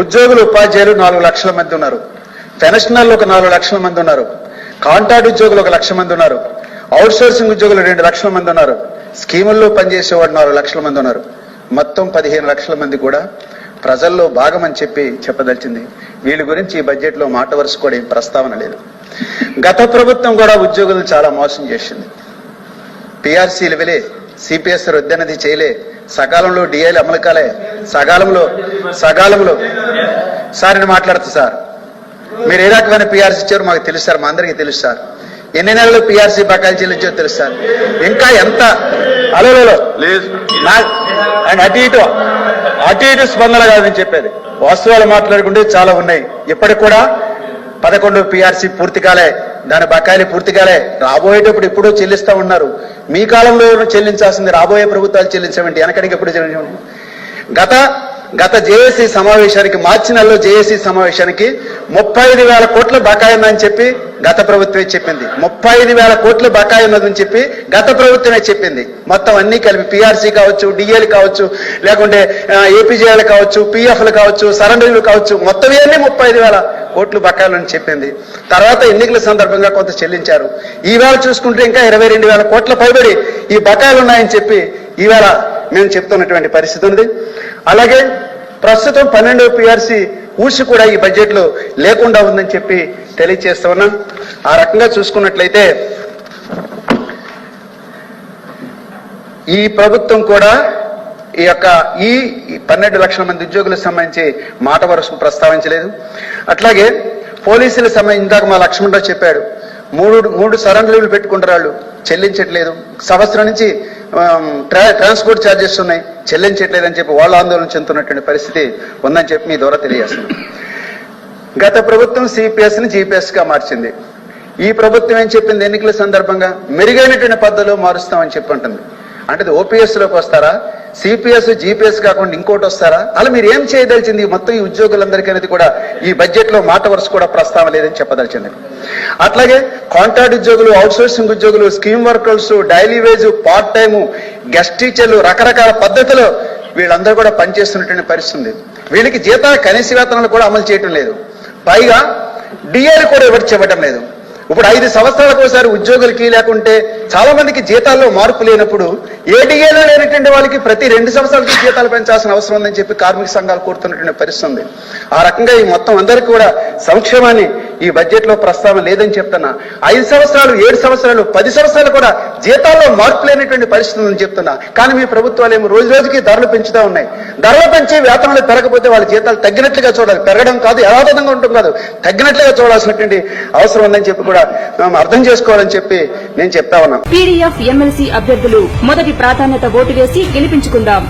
ఉద్యోగులు ఉపాధ్యాయులు 4 లక్షల మంది ఉన్నారు. పెన్షనర్లు ఒక 4 లక్షల మంది ఉన్నారు. కాంట్రాక్ట్ ఉద్యోగులు 1 లక్ష మంది ఉన్నారు. అవుట్ సోర్సింగ్ ఉద్యోగులు 2 లక్షల మంది ఉన్నారు. స్కీముల్లో పనిచేసేవాడు 4 లక్షల మంది ఉన్నారు. మొత్తం 15 లక్షల మంది కూడా ప్రజల్లో భాగమని చెప్పదలిచింది. వీళ్ళ గురించి ఈ బడ్జెట్లో మాట వరుస కూడా ఏం ప్రస్తావన లేదు. గత ప్రభుత్వం కూడా ఉద్యోగులను చాలా మోసం చేసింది. పిఆర్సీలు వెలే, సిపిఎస్ రద్దనేది చేయలే, సకాలంలో డిఐలు అమలు కాలే, సకాలంలో సార్ నేను మాట్లాడుతా సార్, మీరు ఏ రకమైన పిఆర్సీ ఇచ్చారో మాకు తెలుసు సార్, మా అందరికీ తెలుసు సార్. ఎన్ని నెలలు పిఆర్సీ బకాయిలు చెల్లించారో తెలుసు సార్. ఇంకా ఎంత అలలో అటు ఇటు స్పందన కాదని చెప్పేది. వాస్తవాలు మాట్లాడుకుంటే చాలా ఉన్నాయి. ఇప్పటికి కూడా 11 పిఆర్సీ పూర్తి కాలే, దాని బకాయిలు పూర్తి కాలే. రాబోయేటప్పుడు ఇప్పుడు చెల్లిస్తా ఉన్నారు. మీ కాలంలో చెల్లించాల్సింది రాబోయే ప్రభుత్వాలు చెల్లించమండి, వెనకడికి ఎప్పుడు చెల్లించమండి. గత జేఏసీ సమావేశానికి, మార్చి నెలలో జేఏసీ సమావేశానికి 35,000 కోట్ల బకాయి ఉందని చెప్పి గత ప్రభుత్వమే చెప్పింది. 35,000 కోట్ల బకాయి ఉన్నదని చెప్పి గత ప్రభుత్వమే చెప్పింది. మొత్తం అన్ని కలిపి పిఆర్సీ కావచ్చు, డిఏలు కావచ్చు, లేకుంటే ఏపీజేలు కావచ్చు, పిఎఫ్లు కావచ్చు, సరెండర్లు కావచ్చు, మొత్తం ఇవన్నీ 35,000 కోట్లు బకాయిలు అని చెప్పింది. తర్వాత ఎన్నికల సందర్భంగా కొంత చెల్లించారు. ఈవేళ చూసుకుంటే ఇంకా 22,000 కోట్ల పైబడి ఈ బకాయిలు ఉన్నాయని చెప్పి ఈవేళ మేము చెప్తున్నటువంటి పరిస్థితి ఉంది. అలాగే ప్రస్తుతం 12వ పిఆర్సీ ఊసి కూడా ఈ బడ్జెట్లో లేకుండా ఉందని చెప్పి తెలియజేస్తూ ఉన్నాం. ఆ రకంగా చూసుకున్నట్లయితే ఈ ప్రభుత్వం కూడా ఈ 12 లక్షల మంది ఉద్యోగులకు సంబంధించి మాట వరుసకు ప్రస్తావించలేదు. అట్లాగే పోలీసుల సంబంధించి ఇందాక మా లక్ష్మణరావు చెప్పాడు, మూడు సరెండర్లు పెట్టుకుంటారు, వాళ్ళు చెల్లించట్లేదు. సంవత్సరం నుంచి ట్రాన్స్పోర్ట్ ఛార్జెస్ ఉన్నాయి, చెల్లించట్లేదని చెప్పి వాళ్ళు ఆందోళన చెందుతున్నటువంటి పరిస్థితి ఉందని చెప్పి మీ ద్వారా తెలియజేస్తుంది. గత ప్రభుత్వం సిపిఎస్ని జీపీఎస్గా మార్చింది. ఈ ప్రభుత్వం ఏం చెప్పింది? ఎన్నికల సందర్భంగా మెరుగైనటువంటి పద్ధతిలో మారుస్తామని చెప్పి ఉంటుంది. అంటే ఓపీఎస్లోకి వస్తారా, సిపిఎస్ జీపీఎస్ కాకుండా ఇంకోటి వస్తారా? అలా మీరు ఏం చేయదలిచింది? మొత్తం ఈ ఉద్యోగులందరికీ అనేది కూడా ఈ బడ్జెట్లో మాట వరుస కూడా ప్రస్తావన లేదని చెప్పదలిచింది. అట్లాగే కాంట్రాక్ట్ ఉద్యోగులు, అవుట్ సోర్సింగ్ ఉద్యోగులు, scheme workers, daily wage, part time, guest టీచర్లు, రకరకాల పద్ధతిలో వీళ్ళందరూ కూడా పనిచేస్తున్నటువంటి పరిస్థితి ఉంది. వీళ్ళకి కనీస వేతనాలు కూడా అమలు చేయటం లేదు. పైగా డిఏలు కూడా ఇవ్వడం లేదు. ఇప్పుడు 5 సంవత్సరాలకు ఒకసారి ఉద్యోగులకి, లేకుంటే చాలా మందికి జీతాల్లో మార్పు లేనప్పుడు ఏ డిఏలో లేనటువంటి వాళ్ళకి ప్రతి 2 సంవత్సరాలకి జీతాలు పెంచాల్సిన అవసరం ఉందని చెప్పి కార్మిక సంఘాలు కోరుతున్నటువంటి పరిస్థితి ఉంది. ఆ రకంగా ఈ మొత్తం అందరికీ కూడా సంక్షేమాన్ని ఈ బడ్జెట్లో ప్రస్తావన లేదని చెప్తున్నా. 5 సంవత్సరాలు, 7 సంవత్సరాలు, 10 సంవత్సరాలు కూడా జీతాల్లో మార్పు లేనటువంటి పరిస్థితి ఉందని చెప్తున్నా. కానీ మీ ప్రభుత్వాలు ఏమో రోజు రోజుకి ధరలు పెంచుతూ ఉన్నాయి. ధరలు పెంచి వేతనాలు పెరగకపోతే వాళ్ళ జీతాలు తగ్గినట్లుగా చూడాలి. పెరగడం కాదు, యథాతథంగా ఉండడం కాదు, తగ్గినట్లుగా చూడాల్సినటువంటి అవసరం ఉందని చెప్పి కూడా అర్థం చేసుకోవాలని చెప్పి నేను చెప్తా ఉన్నాను. పీడీఎఫ్ ఎమ్మెల్సీ అభ్యర్థులు మొదటి ప్రాధాన్యత ఓటు వేసి గెలిపించుకుందాం.